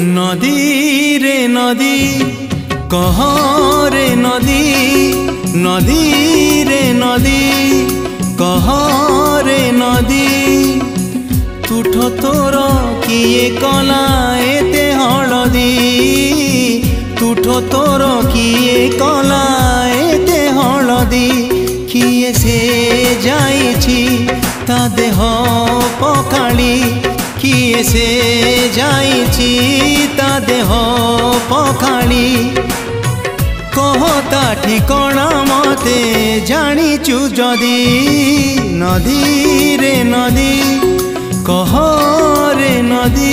नदी रे नदी कह रे नदी नदी रे नदी कह रे नदी तुठ तोर किए कला एते हलदी तुठ तोर किए कला एते हलदी किए से जाइछि ता देह पखाड़ी किए से जाइछि ता देह पखाड़ी कहता ठिकणा मते जानिचु जदी नदी रे नदी कह रे नदी।